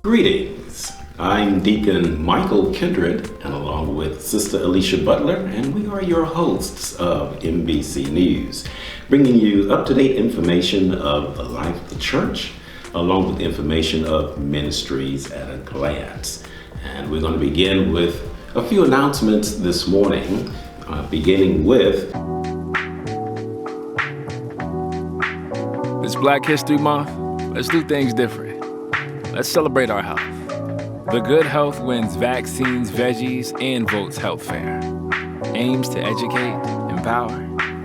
Greetings. I'm Deacon Michael Kindred, and along with Sister Alicia Butler, and we are your hosts of MBC News, bringing you up-to-date information of the life of the church, along with information of ministries at a glance. And we're going to begin with a few announcements this morning, beginning with... It's Black History Month. Let's do things different. Let's celebrate our health. The Good Health wins vaccines, veggies, and votes health fair. Aims to educate, empower,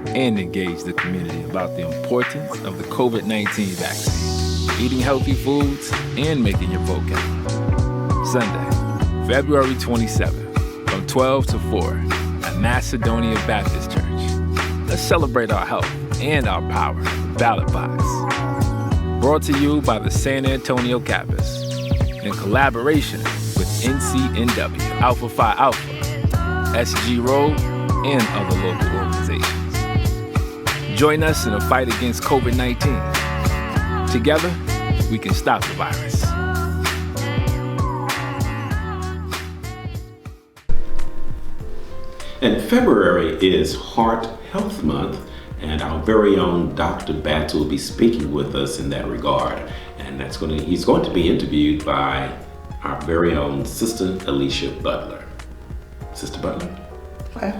and engage the community about the importance of the COVID-19 vaccine, eating healthy foods, and making your vote count. Sunday, February 27th, from 12 to 4 at Macedonia Baptist Church. Let's celebrate our health and our power, ballot box. Brought to you by the San Antonio campus in collaboration with NCNW, Alpha Phi Alpha, SG Road, and other local organizations. Join us in a fight against COVID-19. Together, we can stop the virus. And February is Heart Health Month, and our very own Dr. Batts will be speaking with us in that regard. And he's going to be interviewed by our very own Sister Alicia Butler. Sister Butler? Okay.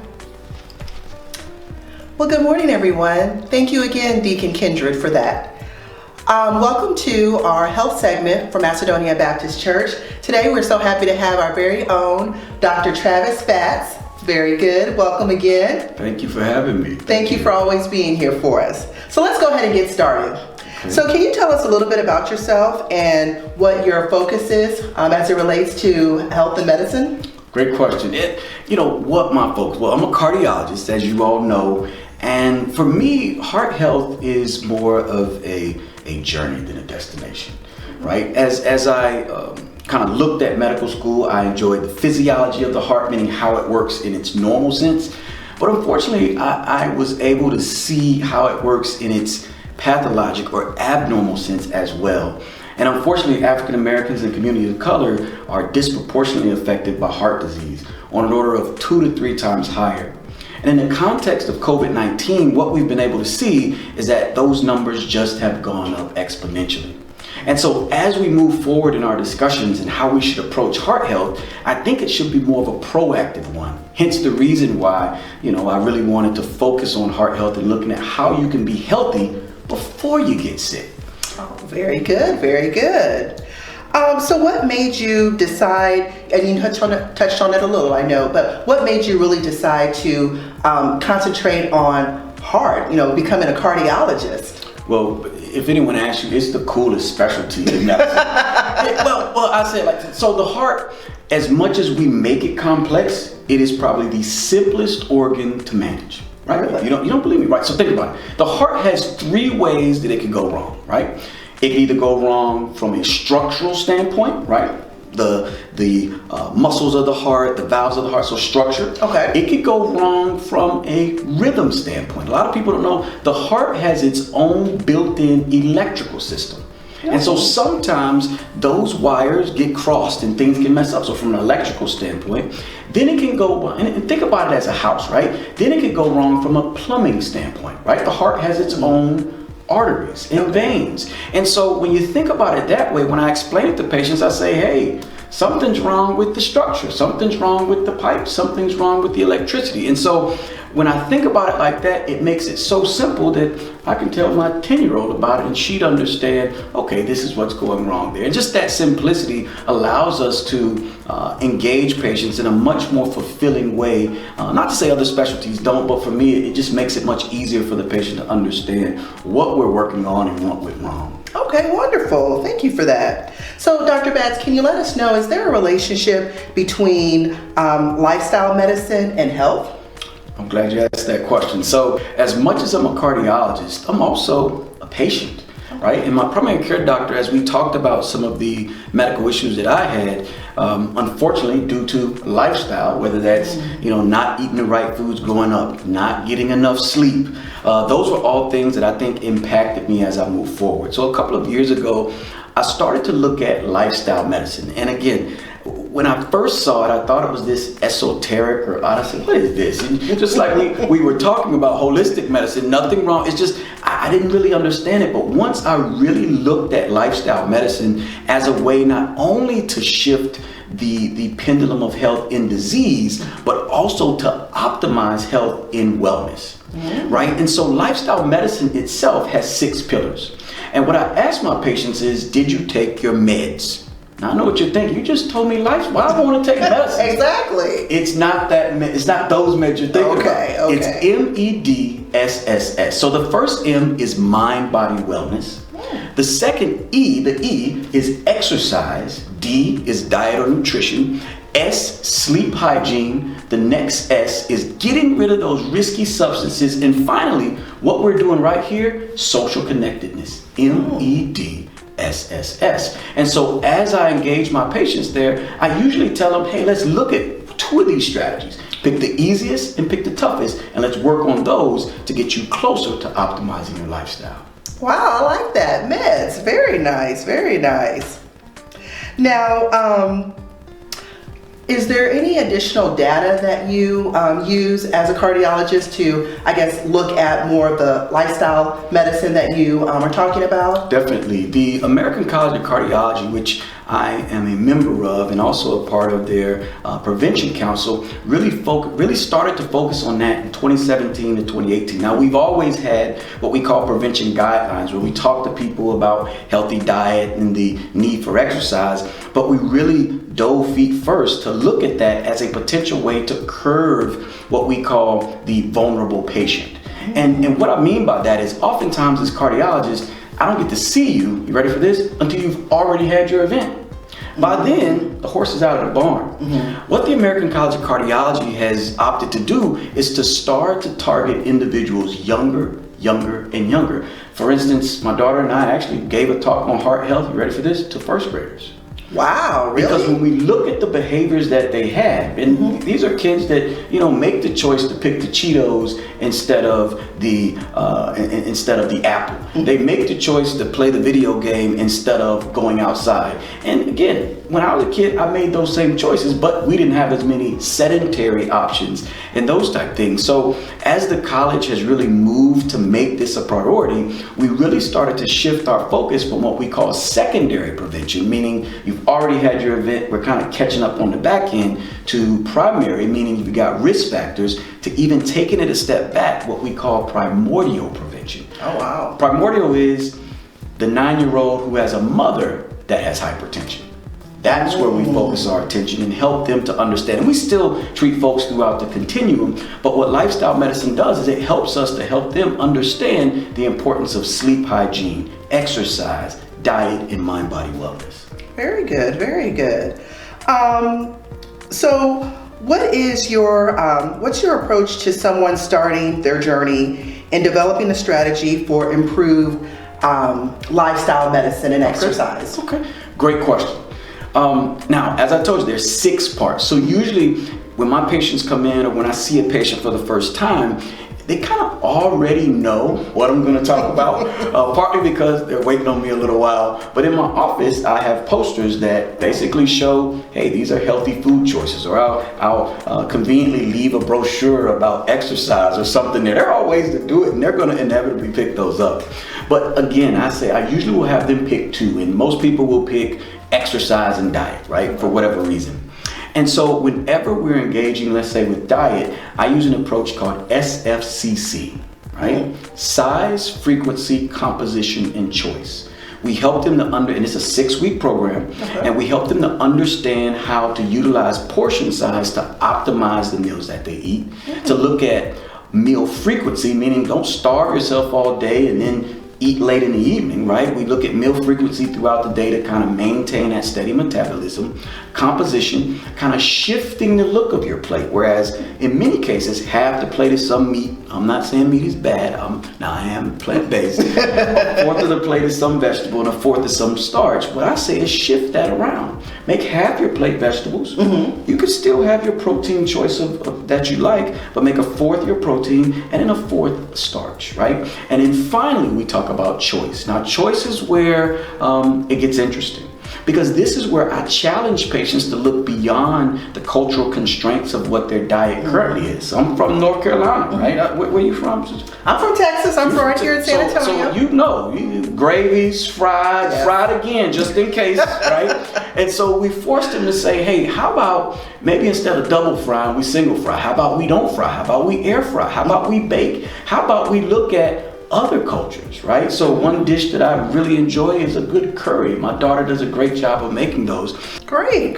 Well, good morning, everyone. Thank you again, Deacon Kindred, for that. Welcome to our health segment for Macedonia Baptist Church. Today, we're so happy to have our very own Dr. Travis Batts. Very good. Welcome again. Thank you for having me. Thank you for always being here for us. So let's go ahead and get started. Okay. So can you tell us a little bit about yourself and what your focus is as it relates to health and medicine? Great question. What my focus? Well, I'm a cardiologist, as you all know, and for me, heart health is more of a journey than a destination, right? As I kind of looked at medical school, I enjoyed the physiology of the heart, meaning how it works in its normal sense. But unfortunately, I was able to see how it works in its pathologic or abnormal sense as well. And unfortunately, African Americans and community of color are disproportionately affected by heart disease on an order of 2 to 3 times higher. And in the context of COVID-19, what we've been able to see is that those numbers just have gone up exponentially. And so as we move forward in our discussions and how we should approach heart health, I think it should be more of a proactive one. Hence the reason why, I really wanted to focus on heart health and looking at how you can be healthy before you get sick. Oh, very good, very good. So what made you decide, and you touched on it a little, I know, but what made you really decide to concentrate on heart, becoming a cardiologist? Well, if anyone asks you, it's the coolest specialty in medicine. well, I say so the heart, as much as we make it complex, it is probably the simplest organ to manage, right? Really? You don't believe me, right? So think about it. The heart has 3 ways that it can go wrong, right? It can either go wrong from a structural standpoint, right? The muscles of the heart, the valves of the heart, so structure. Okay. It could go wrong from a rhythm standpoint. A lot of people don't know the heart has its own built-in electrical system. And so sometimes those wires get crossed and things can mess up. So from an electrical standpoint, then it can go, and think about it as a house, right? Then it could go wrong from a plumbing standpoint, right? The heart has its own arteries and veins. And so when you think about it that way, when I explain it to patients, I say, hey, something's wrong with the structure, something's wrong with the pipe, something's wrong with the electricity. And so when I think about it like that, it makes it so simple that I can tell my 10-year-old about it and she'd understand, okay, this is what's going wrong there. And just that simplicity allows us to engage patients in a much more fulfilling way. Not to say other specialties don't, but for me, it just makes it much easier for the patient to understand what we're working on and what went wrong. Okay, wonderful. Thank you for that. So, Dr. Batts, can you let us know, is there a relationship between lifestyle medicine and health? I'm glad you asked that question. So, as much as I'm a cardiologist, I'm also a patient, right? And my primary care doctor, as we talked about some of the medical issues that I had, unfortunately, due to lifestyle, whether that's, not eating the right foods growing up, not getting enough sleep, those were all things that I think impacted me as I moved forward. So a couple of years ago, I started to look at lifestyle medicine. And again, when I first saw it, I thought it was this esoteric, or I said, what is this? And just like we were talking about holistic medicine, nothing wrong. It's just, I didn't really understand it. But once I really looked at lifestyle medicine as a way not only to shift the pendulum of health in disease, but also to optimize health in wellness, right? And so lifestyle medicine itself has 6 pillars. And what I ask my patients is, did you take your meds? Now I know what you're thinking. You just told me life. Why I want to take medicine? Exactly. It's not that. It's not those meds you're thinking about. Okay. It's MEDSSS. So the first M is mind, body, wellness. The second E, the E is exercise. D is diet or nutrition. S, sleep hygiene. The next S is getting rid of those risky substances. And finally, what we're doing right here, social connectedness. MEDSSS. And so as I engage my patients there, I usually tell them, hey, let's look at 2 of these strategies. Pick the easiest and pick the toughest, and let's work on those to get you closer to optimizing your lifestyle. Wow, I like that. Meds. Very nice. Very nice. Now, is there any additional data that you use as a cardiologist to, I guess, look at more of the lifestyle medicine that you are talking about? Definitely. The American College of Cardiology, which I am a member of and also a part of their prevention council, really started to focus on that in 2017 to 2018. Now, we've always had what we call prevention guidelines, where we talk to people about healthy diet and the need for exercise, but we really dove feet first to look at that as a potential way to curb what we call the vulnerable patient. And what I mean by that is, oftentimes as cardiologists, I don't get to see you ready for this, until you've already had your event. By then, the horse is out of the barn. What the American College of Cardiology has opted to do is to start to target individuals younger, and younger. For instance, my daughter and I actually gave a talk on heart health, you ready for this, to first graders. Wow, really? Because when we look at the behaviors that they have, and these are kids that, make the choice to pick the Cheetos instead of the apple. They make the choice to play the video game instead of going outside. And again, when I was a kid, I made those same choices, but we didn't have as many sedentary options and those type things. So as the college has really moved to make this a priority, we really started to shift our focus from what we call secondary prevention, meaning you've already had your event, we're kind of catching up on the back end, to primary, meaning you've got risk factors, to even taking it a step back, what we call primordial prevention. Oh, wow. Primordial is the 9-year-old who has a mother that has hypertension. That's where we focus our attention and help them to understand. And we still treat folks throughout the continuum, but what lifestyle medicine does is it helps us to help them understand the importance of sleep hygiene, exercise, diet, and mind-body wellness. Very good, very good. So what is what's your approach to someone starting their journey and developing a strategy for improved lifestyle medicine and exercise? Okay, great question. Now, as I told you, there's 6 parts. So usually when my patients come in, or when I see a patient for the first time, they kind of already know what I'm going to talk about, partly because they're waiting on me a little while. But in my office, I have posters that basically show, hey, these are healthy food choices, or I'll conveniently leave a brochure about exercise or something there. There are ways to do it, and they're going to inevitably pick those up. But again, I usually will have them pick 2, and most people will pick exercise and diet, right, for whatever reason. And so whenever we're engaging, let's say with diet, I use an approach called SFCC, right? Size, frequency, composition, and choice. We help them to and it's a 6-week program, and we help them to understand how to utilize portion size to optimize the meals that they eat, to look at meal frequency, meaning don't starve yourself all day and then eat late in the evening, right? We look at meal frequency throughout the day to kind of maintain that steady metabolism. Composition, kind of shifting the look of your plate, whereas in many cases, half the plate is some meat. I'm not saying meat is bad. Now I am plant-based. A fourth of the plate is some vegetable, and a fourth is some starch. What I say is shift that around. make half your plate vegetables. You could still have your protein choice of that you like, but make a fourth your protein and then a fourth starch, right? And then finally, we talk about choice. Now, choice is where it gets interesting, because this is where I challenge patients to look beyond the cultural constraints of what their diet currently is. So I'm from North Carolina, right? Where are you from? I'm from Texas. I'm from right here in San Antonio. So you know, gravies, fried, fried again, just in case, right? And so we forced them to say, hey, how about maybe instead of double frying, we single fry? How about we don't fry? How about we air fry? How about we bake? How about we look at other cultures, right? So one dish that I really enjoy is a good curry. My daughter does a great job of making those. Great.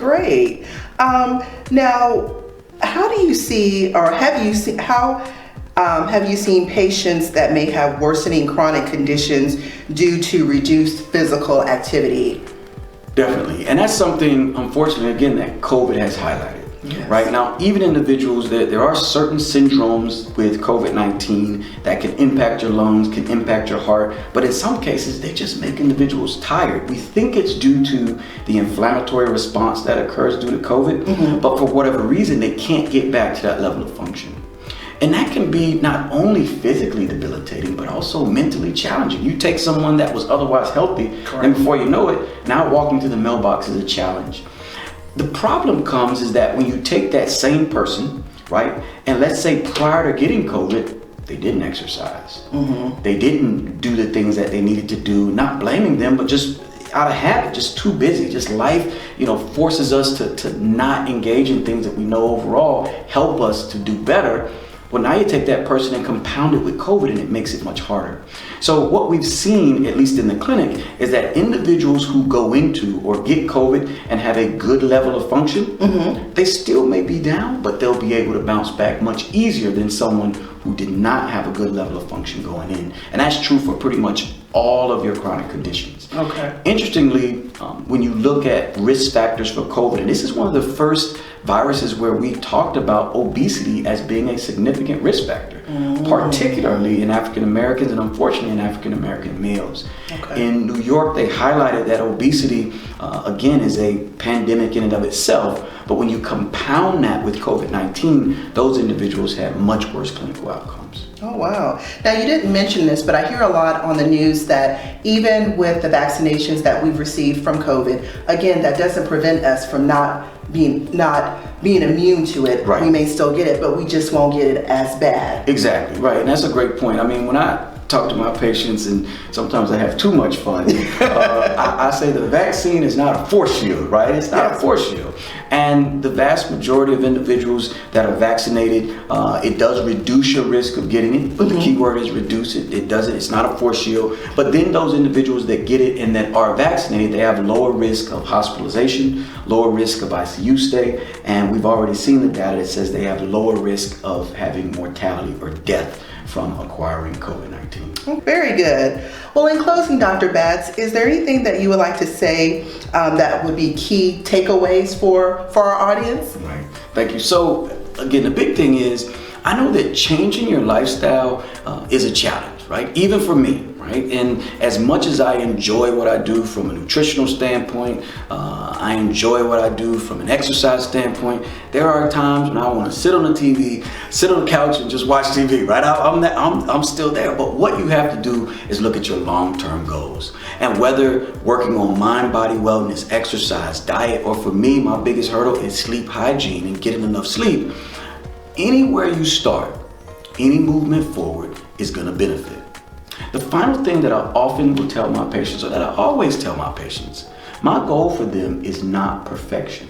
Now, how do you see, or have you seen patients that may have worsening chronic conditions due to reduced physical activity? Definitely. And that's something, unfortunately, again, that COVID has highlighted. Yes. Right now, even individuals, there are certain syndromes with COVID-19 that can impact your lungs, can impact your heart, but in some cases, they just make individuals tired. We think it's due to the inflammatory response that occurs due to COVID, but for whatever reason, they can't get back to that level of function. And that can be not only physically debilitating, but also mentally challenging. You take someone that was otherwise healthy, and before you know it, now walking to the mailbox is a challenge. The problem comes is that when you take that same person, right, and let's say prior to getting COVID, they didn't exercise. They didn't do the things that they needed to do, not blaming them, but just out of habit, just too busy. Just life, forces us to not engage in things that we know overall help us to do better. Well, now you take that person and compound it with COVID, and it makes it much harder. So what we've seen, at least in the clinic, is that individuals who go into or get COVID and have a good level of function, they still may be down, but they'll be able to bounce back much easier than someone who did not have a good level of function going in. And that's true for pretty much all of your chronic conditions. Okay. Interestingly, when you look at risk factors for COVID, and this is one of the first viruses where we talked about obesity as being a significant risk factor, particularly in African Americans and unfortunately in African American males. Okay. In New York, they highlighted that obesity, again, is a pandemic in and of itself, but when you compound that with COVID-19, those individuals had much worse clinical outcomes. Oh, wow. Now, you didn't mention this, but I hear a lot on the news that even with the vaccinations that we've received from COVID, again, that doesn't prevent us from not being immune to it. Right. We may still get it, but we just won't get it as bad. Exactly, right. And that's a great point. I mean, when I talk to my patients, and sometimes I have too much fun, I say the vaccine is not a force shield, right? It's not a force shield. And the vast majority of individuals that are vaccinated, it does reduce your risk of getting it, but the key word is reduce it. It's not a force shield. But then those individuals that get it and that are vaccinated, they have lower risk of hospitalization, lower risk of ICU stay, and we've already seen the data that says they have lower risk of having mortality or death from acquiring COVID-19. Very good. Well, in closing, Dr. Batts, is there anything that you would like to say that would be key takeaways for our audience? Right. Thank you. So, again, the big thing is, I know that changing your lifestyle is a challenge, right? Even for me, right? And as much as I enjoy what I do from a nutritional standpoint, I enjoy what I do from an exercise standpoint, there are times when I want to sit on the TV, sit on the couch and just watch TV, right? I'm still there. But what you have to do is look at your long-term goals. And whether working on mind, body wellness, exercise, diet, or for me, my biggest hurdle is sleep hygiene and getting enough sleep. Anywhere you start, any movement forward is going to benefit. The final thing that I often will tell my patients, or that I always tell my patients, my goal for them is not perfection,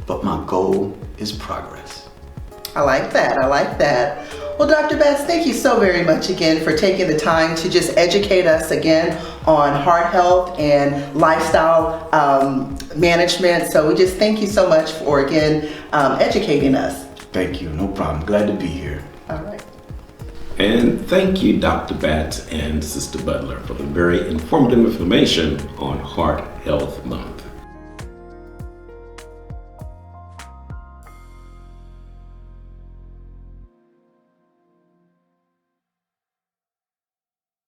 but my goal is progress. I like that. Well, Dr. Batts, thank you so very much again for taking the time to just educate us again on heart health and lifestyle management. So we just thank you so much for, again, educating us. Thank you. No problem. Glad to be here. All right. And thank you, Dr. Batts and Sister Butler, for the very informative information on Heart Health Month.